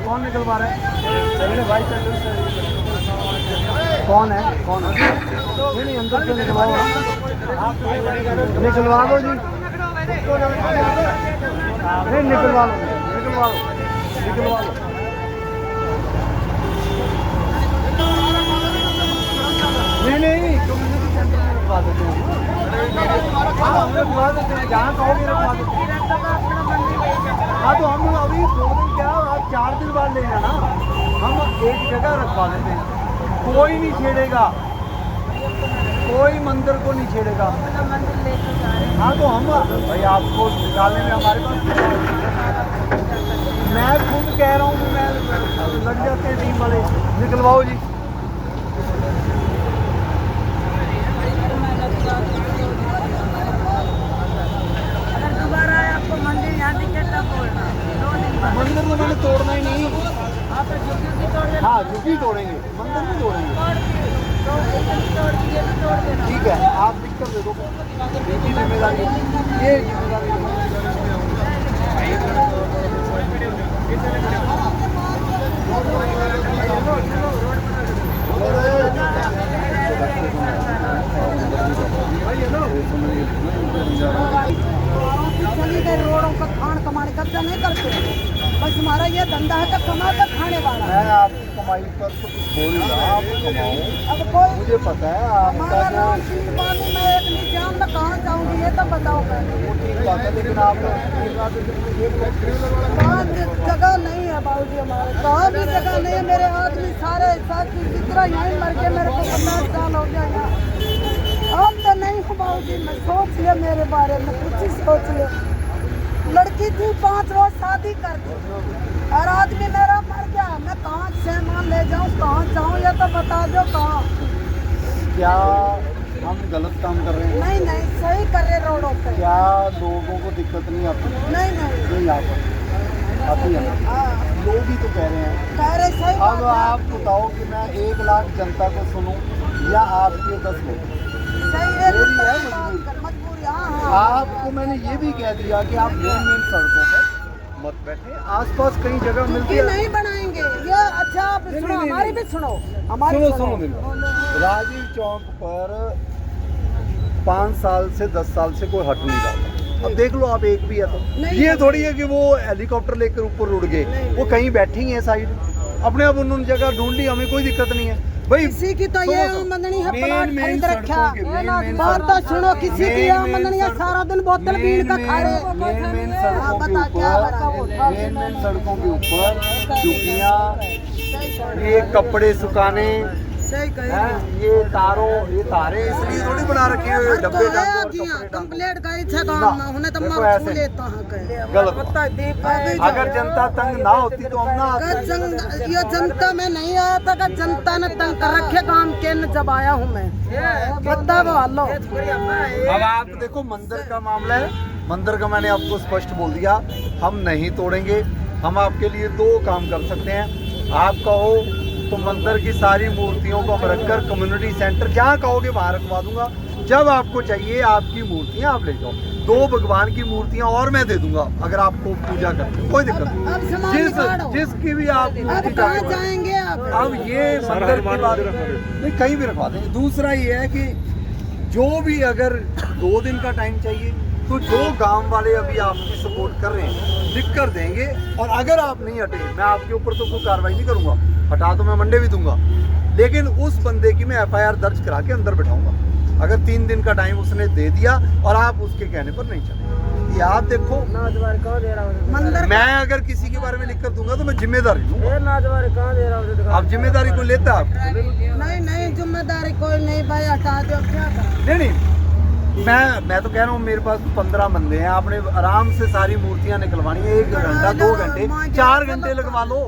कौन निकलवा रहा है? भाई कौन है? कौन है? नहीं अंदर से निकलवाओ, निकलवा दो जी। नहीं निकलवा लो, निकलवा लो, निकलवा लो। नहीं कम्युनिटी सेंटर में रखवा देते हैं। हाँ हम रखवा देते हैं, जहाँ कहोगे रखवा देते हैं। हाँ तो हम अभी 2 दिन क्या, आप 4 दिन बाद ले जाना, हम एक जगह रखवा देते हैं। कोई नहीं छेड़ेगा, कोई मंदिर को नहीं छेड़ेगा। हाँ तो हम भाई आपको निकालने में हमारे पास, मैं खुद कह रहा हूँ कि मैं लग जाते हैं टीम वाले, निकलवाओ जी। अगर दोबारा आए आपको मंदिर यहाँ टिकट तक तोड़ना, मंदिर तो मैंने तोड़ना ही नहीं। आप झुकी तोड़ देना। हाँ झुकी तोड़ेंगे, मंदिर नहीं तोड़ेंगे। तोड़ देना। ठीक है आप लिख कर दे दो, ये जिम्मेदारी, ये जिम्मेदारी। चली गए रोडों का खान कमाने, कब्जा नहीं करते, बस हमारा ये धंधा है कि कमा कर खाने वाला। मैं आपकी कमाई पर तो कुछ बोल रहा, आप कमाओ, अब कोई मुझे पता है आपका हमारा जो नाम पानी में एक नहीं जान, मैं कहाँ जाऊँगी ये तो बताओ। वो ठीक बात है, लेकिन आप कहाँ जगह नहीं है बाबूजी, हमारे कहाँ भी जगह नहीं है। मेरे आदमी सारे साथी जितना यहीं मर के, मेरे को 50 साल हो गया यहाँ। अब तो नहीं हूँ बाबूजी, मैं सोच लिया मेरे बारे में, कुछ ही सोच लिया। लड़की थी 5 रोज शादी कर दी और आदमी मेरा मर गया, मैं कहाँ सामान ले जाऊँ, कहाँ जाऊँ ये तो बता दो। कहाँ क्या हम गलत काम कर रहे हैं? नहीं सही कर रहे रोडों पे। क्या लोगों को दिक्कत नहीं आती? नहीं नहीं यहाँ पर आती है ना, हाँ लोग ही तो कह रहे हैं। कह रहे सही अब बात है। आप बताओ कि मैं 1 लाख जनता को सुनूं या आपके 10 लोग? सही है, मेरी है मजबूरी। मजबूरी। हाँ आपको मैंने ये भी कह दिया कि आप मेन सड़कों पर मत बैठे, आसपास कई जगह मिलती है। नहीं बनाएंगे ये। अच्छा आप सुनो, हमारी भी सुनो, हमारी सुनो मेरी बात। राजीव चौक पर 5 साल से 10 साल से कोई हट नहीं रहा। अब देख लो आप, एक भी है तो ये थोड़ी है कि वो हेलीकॉप्टर लेकर ऊपर उड़ गए, वो कहीं बैठी हैं साइड, अपने अब उन्होंने जगह ढूंढ ली, हमें कोई दिक्कत नहीं है भाई। किसी की तो ये आमदनी है, प्लाट खरीद रखा। मेन बात तो सुनो, किसी की आमदनी है, सारा दिन बोतल बीन का खा रहे। मेन सड़कों के ऊपर झुग्गियाँ, ये कपड़े सुखाने, सही कहे ये तारे इसलिए थोड़ी बना रखे हैं, डब्बे कंप्लीट गई थे काम ना होने तो मैं छू लेता हूं। गलत। अगर जनता तंग ना होती तो हम ना आते। ये जनता में नहीं आया था कि जनता ने तंग कर रखे काम के न जब आया हूँ मैं, बता लो। अब आप देखो मंदिर का मामला है, मंदिर का मैंने आपको स्पष्ट बोल दिया, हम नहीं तोड़ेंगे। हम आपके लिए 2 काम कर सकते हैं, आप कहो तो मंदिर की सारी मूर्तियों को हम रखकर कम्युनिटी सेंटर जहाँ कहोगे वहाँ रखवा दूंगा। जब आपको चाहिए आपकी मूर्तियाँ आप ले जाओ, 2 भगवान की मूर्तियाँ और मैं दे दूंगा अगर आपको पूजा करनी, कोई दिक्कत नहीं। जिसकी भी आप मूर्ति जाएंगे अब ये मंदिर की बात नहीं, कहीं भी रखवा देंगे। दूसरा ये है कि जो भी अगर 2 दिन का टाइम चाहिए तो जो गांव वाले अभी आपकी सपोर्ट कर रहे हैं लिख कर देंगे, और अगर आप नहीं हटे मैं आपके ऊपर तो कोई कार्रवाई नहीं करूंगा, हटा तो मैं मंडे भी दूंगा, लेकिन उस बंदे की मैं FIR दर्ज करा के अंदर बैठाऊंगा अगर 3 दिन का टाइम उसने दे दिया और आप उसके कहने पर नहीं चले। ये आप देखो, मैं अगर किसी के बारे में लिख कर दूंगा तो मैं जिम्मेदारी लूंगा। आप जिम्मेदारी को लेता आप? नहीं जिम्मेदारी कोई नहीं भाई, हटा दो। क्या नहीं मैं तो कह रहा हूँ, मेरे पास 15 बंदे हैं, आपने आराम से सारी मूर्तियाँ निकलवानी है, 1 घंटा 2 घंटे 4 घंटे लगवा लो।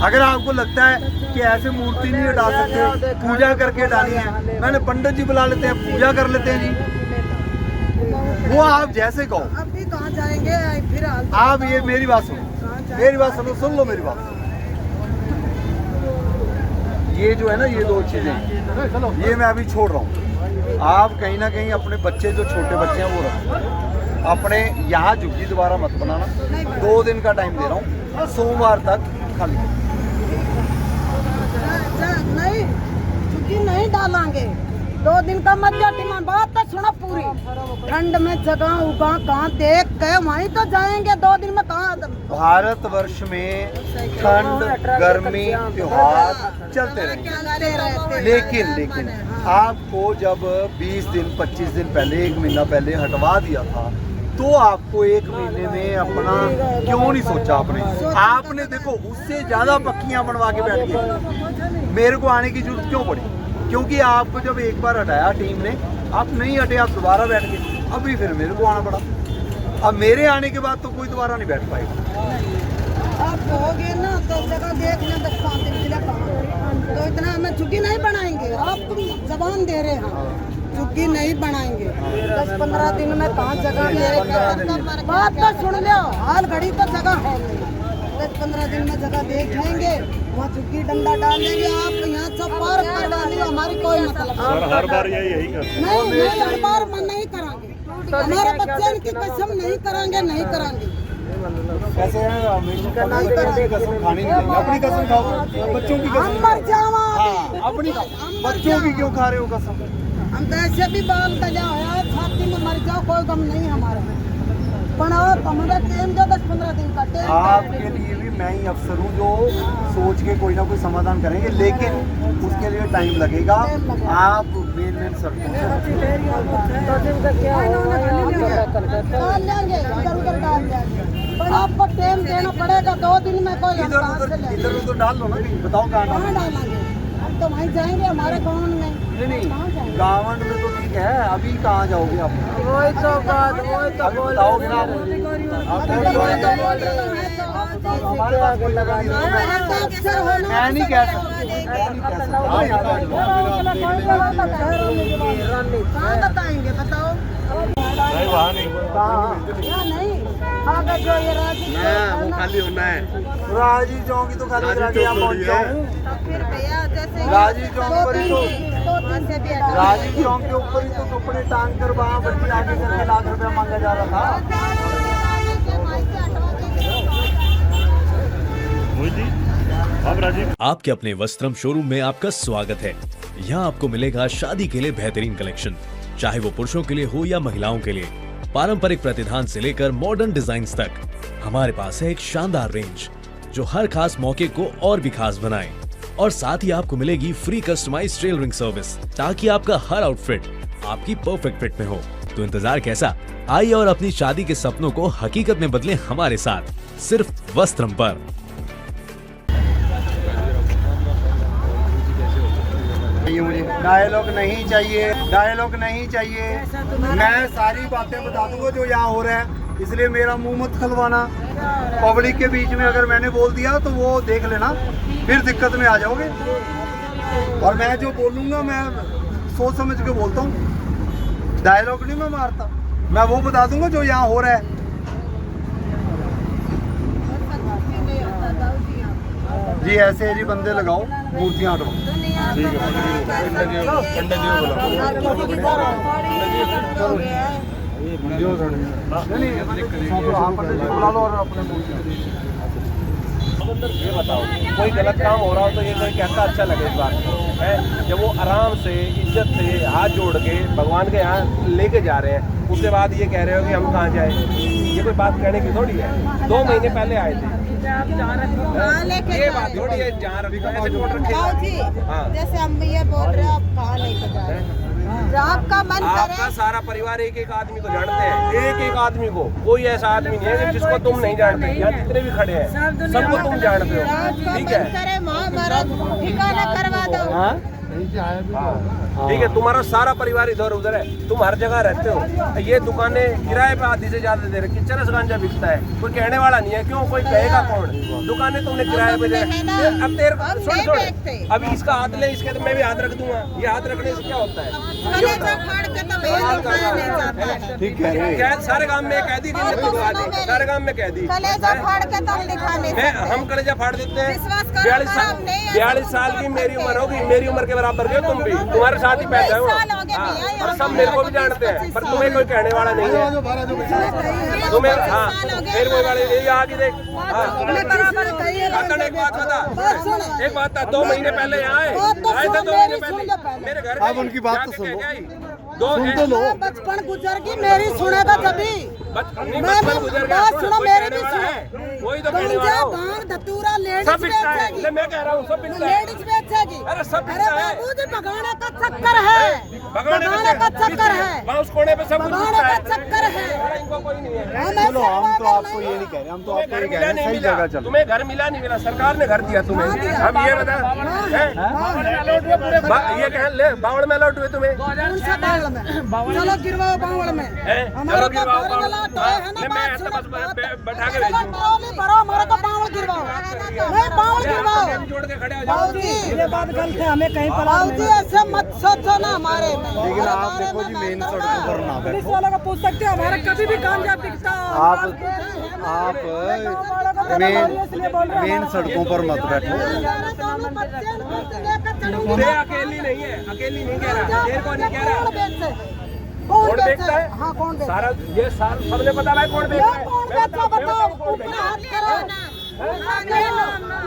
अगर आपको लगता है कि ऐसे मूर्ति नहीं हटा सकते, पूजा करके हटानी है, मैंने पंडित जी बुला लेते हैं, पूजा कर लेते हैं जी, वो आप जैसे कहो। अभी कहाँ जाएंगे फिर? आप ये मेरी बात सुनो, सुन लो मेरी बात। ये जो है ना, ये 2 चीजें ये मैं अभी छोड़ रहा हूँ। आप कहीं ना कहीं अपने बच्चे, जो छोटे बच्चे हैं वो रखो, अपने यहाँ झुग्गी दोबारा मत बनाना, 2 दिन का टाइम दे रहा हूँ, सोमवार तक खाली। नहीं झुग्गी नहीं डालेंगे, 2 दिन का मत डिमांड। बात तो सुनो पूरी, ठंड में जगह उगा कहाँ देख के वहीं तो जाएंगे, 2 दिन में कहाँ। भारतवर्ष में ठंड गर्मी त्योहार चलते रहेंगे, लेकिन आपको जब 20 दिन 25 दिन पहले 1 महीना पहले हटवा दिया था, तो आपको 1 महीने में अपना क्यों नहीं सोचा आपने देखो उससे ज्यादा पक्कियां बनवा के बैठ गए। मेरे को आने की जरूरत क्यों पड़ी? क्योंकि आपको जब एक बार हटाया टीम ने, आप नहीं हटे, आप दोबारा बैठ गए, अभी फिर मेरे को आना पड़ा। अब मेरे आने के बाद तो कोई दोबारा नहीं बैठ पाएगा। आप कहोगे ना तो जगह देख लें 10-5 दिन के लिए, तो इतना हमें छुट्टी नहीं बनाएंगे। आप तुम जबान दे रहे हैं, छुट्टी नहीं बनाएंगे, 10-15 दिन में कहाँ जगह देख। बात तो सुन लो, हाल घड़ी तो जगह है नहीं, 10-15 दिन में जगह देख लेंगे, वहाँ चुकी डंडा डाल देंगे। आप यहाँ सब पार कर डालिए, हमारी कोई मतलब सर हर बार यही करते हैं। नहीं, हर बार मन नहीं करांगे, हमारे बच्चे की कसम नहीं करांगे, नहीं करांगे। कैसे है कसम खानी नहीं चाहिए, अपनी कसम खाओ, बच्चों की कसम मर जावा। हाँ, अपनी बच्चों की क्यों खा रहे हो कसम? हम तो ऐसे भी बाल कजा है, छाती में मर जाओ, कोई गम नहीं हमारा। पर हमारा टाइम जो 10-15 दिन का टाइम, आपके लिए भी मैं ही अफसर हूँ जो सोच के कोई ना कोई समाधान करेंगे, लेकिन उसके लिए टाइम लगेगा। आप मेन सड़कों डाल लेंगे, इधर-उधर डाल लेंगे, पर आपको टाइम देना पड़ेगा, 2 दिन में कोई इधर उधर डाल लो ना, बताओ कहाँ डालेंगे। हम तो वहीं जाएंगे, हमारे गाँव में नहीं, गाँव में तो ठीक है, अभी कहाँ जाओगे आप? वही तो बात, वही तो बोल बताओगे ना मैं नहीं कह कहाँ बताएंगे, बताओ। नहीं वहाँ नहीं, नहीं अगर जो ये वो खाली होना है। राजीव चौक ही तो खाली करा के यहाँ पहुँच जाऊँ। फिर भैया जैसे राजीव चौक पर ही तो, से भी राजीव चौक के ऊपर ही तो कपड़े टांग कर वहाँ बच्ची आगे करके लाख रुपया मांगा जा रहा था। मोहित जी, अब राजीव आपके अपने वस्त्रम शोरूम में आपका स्वागत है। यहाँ आपको मिलेगा शादी के लिए बेहतरीन कलेक्शन, चाहे वो पुरुषों के लिए हो या महिलाओं के लिए, पारंपरिक प्रतिधान से लेकर मॉडर्न डिजाइन्स तक। हमारे पास है एक शानदार रेंज जो हर खास मौके को और भी खास बनाए, और साथ ही आपको मिलेगी फ्री कस्टमाइज टेलरिंग सर्विस, ताकि आपका हर आउटफिट आपकी परफेक्ट फिट में हो। तो इंतजार कैसा, आइए और अपनी शादी के सपनों को हकीकत में बदलें हमारे साथ, सिर्फ वस्त्रम पर। मुझे डायलॉग नहीं चाहिए, डायलॉग नहीं चाहिए। मैं सारी बातें बता दूंगा जो यहाँ हो रहा है, इसलिए मेरा मुंह मत खलवाना। पब्लिक के बीच में अगर मैंने बोल दिया तो वो देख लेना, फिर दिक्कत में आ जाओगे। और मैं जो बोलूँगा मैं सोच समझ के बोलता हूँ, डायलॉग नहीं मैं मारता, मैं वो बता दूंगा जो यहाँ हो रहा है। जी ऐसे है जी, बंदे लगाओ, मूर्तियाँ हटवाओ। बुला लो और अपने ये बताओ, कोई गलत काम हो रहा हो तो ये कोई कहता अच्छा लगे इस बात है, जब वो आराम से इज्जत से हाथ जोड़ के भगवान के यहाँ लेके जा रहे हैं, उसके बाद ये कह रहे हो कि हम कहाँ जाए, ये कोई बात कहने की थोड़ी है। 2 महीने पहले आए थे, ये बात थोड़ी है जहाँ ऐसे वोट रखे। हाँ, जैसे हम ये बोल रहे हैं, आप कहाँ लेके जा रहे हैं, आपका मन आपका सारा परिवार एक एक आदमी को जानते हैं, एक एक आदमी को, कोई ऐसा आदमी नहीं है जिसको तुम नहीं जानते। यहाँ जितने भी खड़े हैं सबको तुम जानते हो, ठीक है? ठिकाना करवा दो। ठीक है, तुम्हारा सारा परिवार इधर उधर है, तुम हर जगह रहते हो। ये दुकानें किराए पे आधी से ज्यादा दे रही, चरस गांजा बिकता है, कोई कहने वाला नहीं है, क्यों कोई कहेगा कौन? दुकानें तुमने किराए पे दे रही। अब तेरे सुन, अभी इसका हाथ ले, इसके तो मैं भी हाथ रख दूंगा। ये हाथ रखने से क्या होता है? ठीक है, सारे काम में कह दी, सारे काम में कह दी, हम कलेजा फाड़ देते हैं। 42 साल की मेरी उम्र होगी, मेरी उम्र के बराबर के हो तुम भी, तुम्हारे साथ ही पैदा हो। हाँ, और सब मेरे को भी जानते हैं, पर तुम्हें कोई कहने वाला नहीं है। तुम्हें हाँ फिर वो वाले ये आगे देख। एक बात बता, एक बात था, 2 महीने पहले यहाँ आए थे 2 महीने पहले मेरे घर। अब उनकी बात तो सुनो, सुन तो लो। बचपन गुजर गई मेरी, सुनेगा तभी। बचपन गुजर गया, सुनो मेरी भी वाला है, सुनो। वही तो कहने वाला हूँ। भांग धतूरा लेडीज सब बिकता है, बेचेगी, मैं कह रहा हूँ सब बिकता है। लेडीज बेचेगी। अरे सब अरे बिकता है। बाबूजी भगाने का चक्कर है, भगाने का चक्कर है, वहाँ उस कोने पे सब कुछ भगाने बिकता का है। चक्कर है। इनको कोई नहीं है। चलो हम तो आपको ये नहीं कह रहे, हम तो आपको ये कह रहे हैं सही जगह चलो। तुम्हें घर मिला नहीं मिला, सरकार ने घर दिया तुम्हें। अब ये बता, ये कह ले बावड़ में लौट हुए तुम्हें। कौन सा बावड़ में? चलो गिरवाओ बावड़ में। हमारे को बावड़ वाला तो है ना, बात सुनो, बैठा के चलो ट्रॉली भरो, हमारे को बावड़ गिरवाओ, नहीं बावड़ गिरवाओ। जोड़ के खड़े हो जाओ। बाबूजी ये बात गलत है, हमें कहीं पर बाबूजी ऐसे मत सोचो ना हमारे में। लेकिन आप देखो जी मेन सड़कों पर ना पुलिस बैठो। वालों को पूछ सकते हो, हमारा कभी भी गांजा बिकता। आप मेन सड़कों पर मत बैठो। ये अकेली नहीं है, अकेली नहीं कह रहा, देर को नहीं कह रहा। कौन बेचता है? हाँ कौन बेचता सारा ये सारा सबने पता है कौन बेच रहा है। कौन बेचता बताओ, ऊपर हाथ करो ना।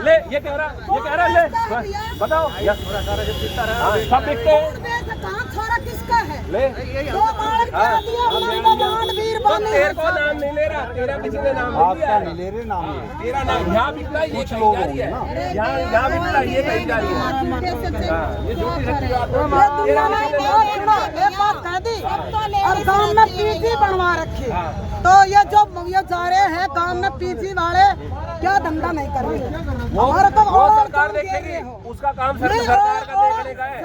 ले ये कह रहा ले बताओ। हाँ, सब बिकते हैं। कहाँ छोरा किसका है? ले दो बार क्या दिया, नंदगांव वीर तो बने। तेरे को नाम नहीं ले रहा, तेरा किसी ने नाम नहीं लिया आपका है। नहीं ले रहे नाम ये। तेरा नाम यहाँ बिकता है, ये कुछ कहीं लोग जा रही है। होंगे यहाँ बिकता है, ये कहीं जा रही है। हाँ, ये झूठी सच्ची बात है। ये दुनिया में एक बात कह दी, अब गांव में पीजी बनवा रखी, तो ये जो जा रहे हैं गांव में पीजी वाले क्या धंधा नहीं कर रहे। हमारे को वो और सरकार काम दे देखेगी, रहे हो। उसका काम नहीं, सरकार का और देखने का है।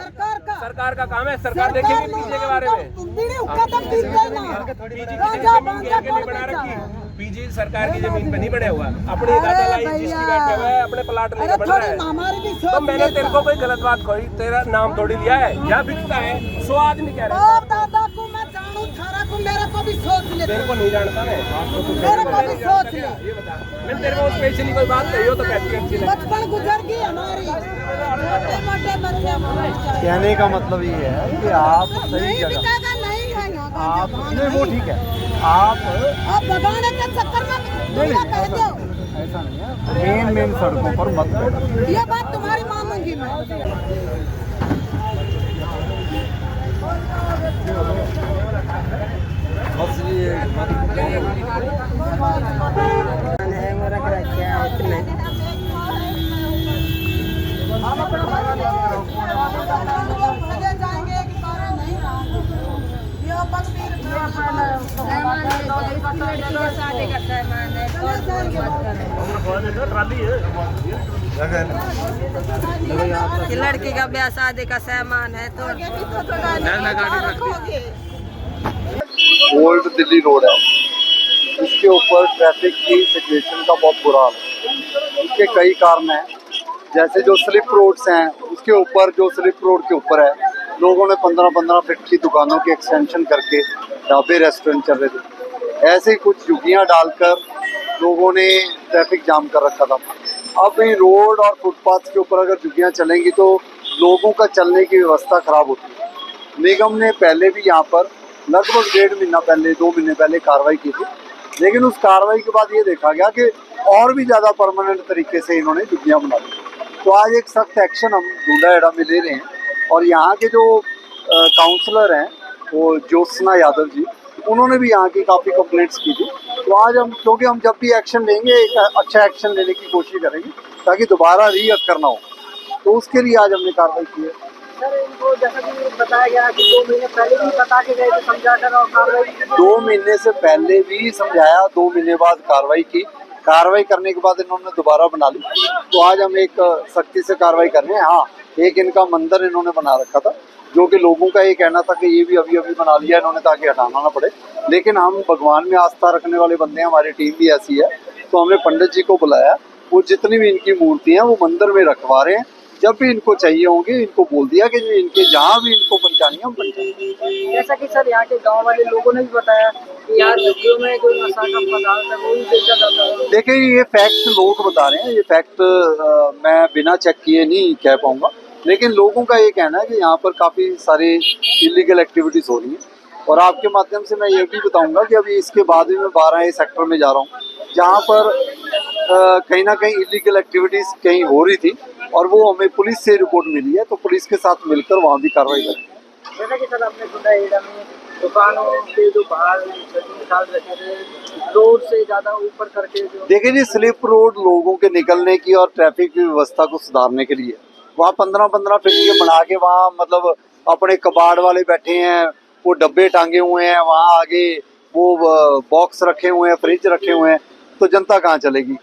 सरकार का काम है, सरकार देखेगी पीजे के बारे में। बीड़ी हुक्का तो पीते ही ना। पीजी की गांजा जमीन बांजा के कौन बना बेचा रखी है? है। पीजी सरकार की जमीन पे नहीं बने हुआ, अपनी अरे दादा लाई जिसकी भैया। बैठे हुए हैं, अपने प्लाट अरे लेकर बन थोड़ी रहा है। हमारी भी तो सोच मैंने तेरे को कोई गलत बात कही, तेरा नाम थोड़ी लिया है। यहाँ बिकता है 100 आदमी कह रहे हैं। बाप दादा को मैं जानू, थारा को मेरे को भी सोच ले, तेरे को नहीं जानता मैं, मेरे को भी सोच ले। ये बता, मैं तेरे को स्पेशली कोई बात कही हो तो कहती है अच्छी लगी। बचपन गुजर गई हमारी, छोटे मोटे बच्चे हमारे चाहिए। कहने का मतलब ये है कि आप सही नहीं जगह, बिकेगा, नहीं है यहाँ आप गांजा। नहीं वो ठीक है, आप भगाने के चक्कर में दुनिया कह दो। ऐसा नहीं है, मेन सड़कों पर मत बैठो। ये बात तुम्हारी मानूंगी मैं। बस ये जाएंगे कि कारण नहीं रहा। ये अपन कि लड़की का ब्याह शादी का सामान है तो ओल्ड दिल्ली रोड है, इसके ऊपर ट्रैफिक की सिचुएशन का बहुत बुरा हाल है। इसके कई कारण हैं, जैसे जो स्लिप रोड्स हैं, उसके ऊपर जो स्लिप रोड के ऊपर है, लोगों ने 15-15 फीट की दुकानों की एक्सटेंशन करके ढाबे रेस्टोरेंट चल रहे थे। ऐसे ही कुछ झुग्गियाँ डालकर लोगों ने ट्रैफिक जाम कर रखा था। अब ये रोड और फुटपाथ के ऊपर अगर झुग्गियाँ चलेंगी तो लोगों का चलने की व्यवस्था खराब होती है। निगम ने पहले भी यहाँ पर लगभग 1.5 महीना पहले, 2 महीने पहले कार्रवाई की थी, लेकिन उस कार्रवाई के बाद ये देखा गया कि और भी ज़्यादा परमानेंट तरीके से इन्होंने झुग्गियाँ बना दी। तो आज एक सख्त एक्शन हम ढूंढा एडा में ले रहे हैं, और यहाँ के जो काउंसलर हैं वो ज्योत्सना यादव जी, उन्होंने भी यहाँ की काफ़ी कंप्लेंट्स की थी। तो आज हम, क्योंकि हम जब भी एक्शन लेंगे एक अच्छा एक्शन लेने की कोशिश करेंगे ताकि दोबारा रीअक्कर ना हो, तो उसके लिए आज हमने कार्रवाई की है। सर, इनको जैसा कि बताया गया कि 2 महीने पहले भी बता के गए थे, समझा कर और कार्रवाई की। 2 महीने से पहले भी समझाया, 2 महीने बाद कार्रवाई की। कार्रवाई करने के बाद इन्होंने दोबारा बना ली, तो आज हम एक सख्ती से कार्रवाई कर रहे हैं। हाँ, एक इनका मंदिर इन्होंने बना रखा था, जो कि लोगों का ये कहना था कि ये भी अभी अभी बना लिया इन्होंने ताकि हटाना ना पड़े, लेकिन हम भगवान में आस्था रखने वाले बंदे हैं, हमारी टीम भी ऐसी है, तो हमने पंडित जी को बुलाया। वो जितनी भी इनकी मूर्ति हैं वो मंदिर में रखवा रहे हैं। जब भी इनको चाहिए होंगे, इनको बोल दिया कि जो इनके जहाँ भी इनको पहुँचानी है हम पहुँचाएंगे। जैसा कि सर यहाँ के गांव वाले लोगों ने भी बताया कि यार झुग्गियों में जो नशा का पदार्थ है वो भी बेचा जाता है। देखिए, ये फैक्ट लोग बता रहे हैं, ये फैक्ट मैं बिना चेक किए नहीं कह पाऊंगा, लेकिन लोगों का ये कहना है कि यहाँ पर काफ़ी सारी इलीगल एक्टिविटीज़ हो रही हैं। और आपके माध्यम से मैं ये भी बताऊंगा कि अभी इसके बाद भी मैं 12A सेक्टर में जा रहा हूँ, जहाँ पर कहीं ना कहीं इलीगल एक्टिविटीज़ कहीं हो रही थी और वो हमें पुलिस से रिपोर्ट मिली है, तो पुलिस के साथ मिलकर वहाँ भी कार्रवाई करेंगे। जैसा कि सर आपने सुना एरिया में दुकानों के जो बाहर मिसाल रखे थे, रोड से ज़्यादा ऊपर करके जो देखिए जी, स्लिप रोड लोगों के निकलने की और ट्रैफिक की व्यवस्था को सुधारने के लिए वहाँ 15-15 फीट के बना के वहाँ मतलब अपने कबाड़ वाले बैठे हैं, वो डब्बे टांगे हुए हैं, वहाँ आगे वो बॉक्स रखे हुए हैं, फ्रिज रखे हुए हैं, तो जनता कहाँ चलेगी?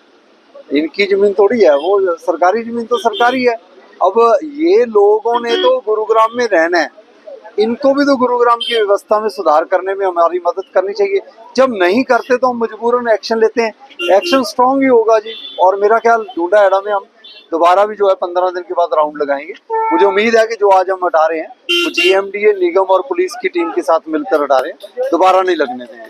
इनकी जमीन थोड़ी है, वो सरकारी जमीन तो सरकारी है। अब ये लोगों ने तो गुरुग्राम में रहना है, इनको भी तो गुरुग्राम की व्यवस्था में सुधार करने में हमारी मदद करनी चाहिए। जब नहीं करते तो हम मजबूरन एक्शन लेते हैं, एक्शन स्ट्रांग ही होगा जी। और मेरा ख्याल डूडा हेड़ा में हम दोबारा भी जो है 15 दिन के बाद राउंड लगाएंगे। मुझे उम्मीद है कि जो आज हम हटा रहे हैं वो GMDA, निगम और पुलिस की टीम के साथ मिलकर हटा रहे हैं, दोबारा नहीं लगने देंगे।